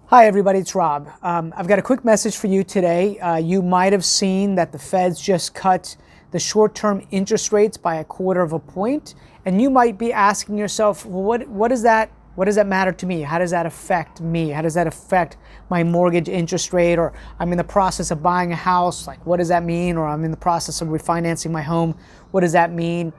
Hi everybody, it's Rob. I've got a quick message for you today. You might have seen that the Feds just cut the short-term interest rates by 1/4 point, and you might be asking yourself, well, what does that matter to me? How does that affect me? How does that affect my mortgage interest rate? Or I'm in the process of buying a house, like what does that mean? Or I'm in the process of refinancing my home, what does that mean?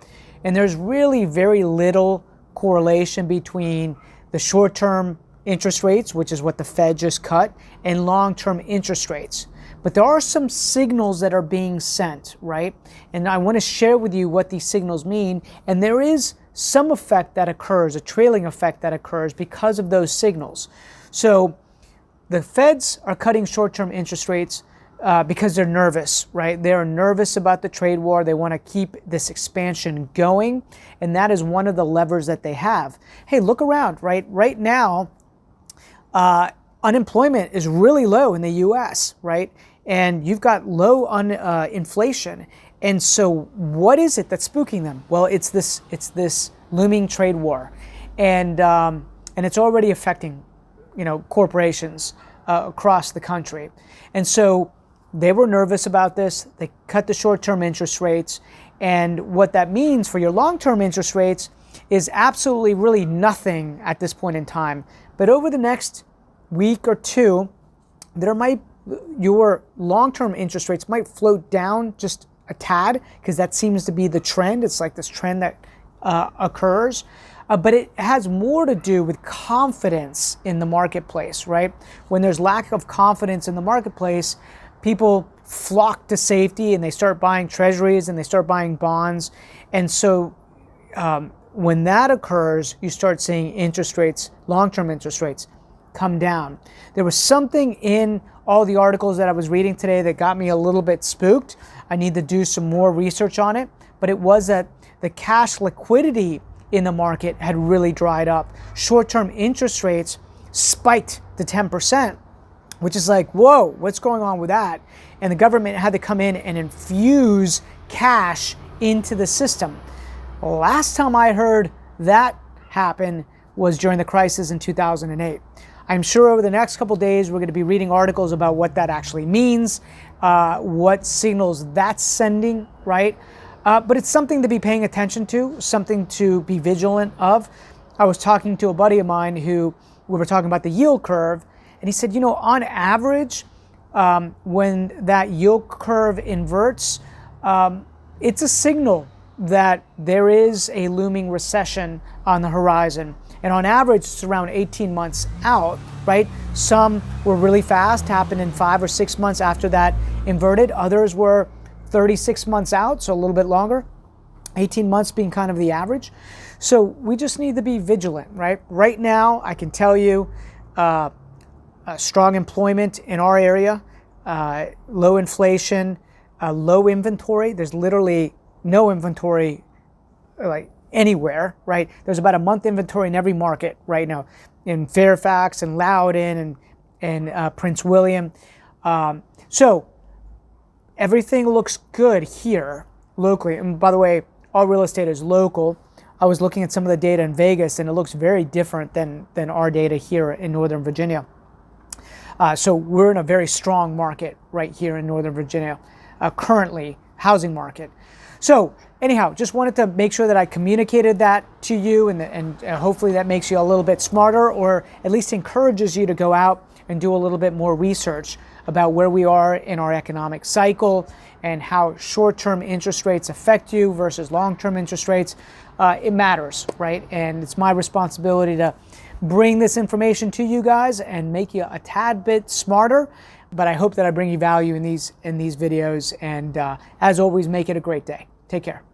And there's really very little correlation between the short-term interest rates, which is what the Fed just cut, and long-term interest rates. But there are some signals that are being sent, right? And I want to share with you what these signals mean. And there is some effect that occurs, a trailing effect that occurs because of those signals. So the Feds are cutting short-term interest rates because they're nervous, right? They're nervous about the trade war. They want to keep this expansion going. And that is one of the levers that they have. Hey, look around, right? Right now, unemployment is really low in the U.S., right? And you've got low inflation. And so what is it that's spooking them? Well, it's this looming trade war. And it's already affecting, corporations across the country. And so they were nervous about this. They cut the short-term interest rates. And what that means for your long-term interest rates is absolutely really nothing at this point in time. But over the next week or two, your long-term interest rates might float down just a tad, because that seems to be the trend. It's like this trend that occurs. But it has more to do with confidence in the marketplace, right? When there's lack of confidence in the marketplace, people flock to safety and they start buying treasuries and they start buying bonds. And so when that occurs, you start seeing interest rates, long-term interest rates, come down. There was something in all the articles that I was reading today that got me a little bit spooked. I need to do some more research on it, but it was that the cash liquidity in the market had really dried up. Short-term interest rates spiked to 10%, which is like, whoa, what's going on with that? And the government had to come in and infuse cash into the system. Last time I heard that happen was during the crisis in 2008. I'm sure over the next couple days we're going to be reading articles about what that actually means, what signals that's sending, right? But it's something to be paying attention to, something to be vigilant of. I was talking to a buddy of mine who we were talking about the yield curve, and he said, on average, when that yield curve inverts, it's a signal that there is a looming recession on the horizon. And on average, it's around 18 months out, right? Some were really fast, happened in 5 or 6 months after that inverted. Others were 36 months out, so a little bit longer. 18 months being kind of the average. So we just need to be vigilant, right? Right now, I can tell you, strong employment in our area, low inflation, low inventory. There's literally no inventory like anywhere, right? There's about a month inventory in every market right now, in Fairfax and Loudoun and Prince William. So everything looks good here locally. And by the way, all real estate is local. I was looking at some of the data in Vegas, and it looks very different than our data here in Northern Virginia. So we're in a very strong market right here in Northern Virginia, currently, housing market. So anyhow, just wanted to make sure that I communicated that to you, and hopefully that makes you a little bit smarter, or at least encourages you to go out and do a little bit more research about where we are in our economic cycle and how short-term interest rates affect you versus long-term interest rates. It matters, right? And it's my responsibility to bring this information to you guys and make you a tad bit smarter. But I hope that I bring you value in these videos. And as always, make it a great day. Take care.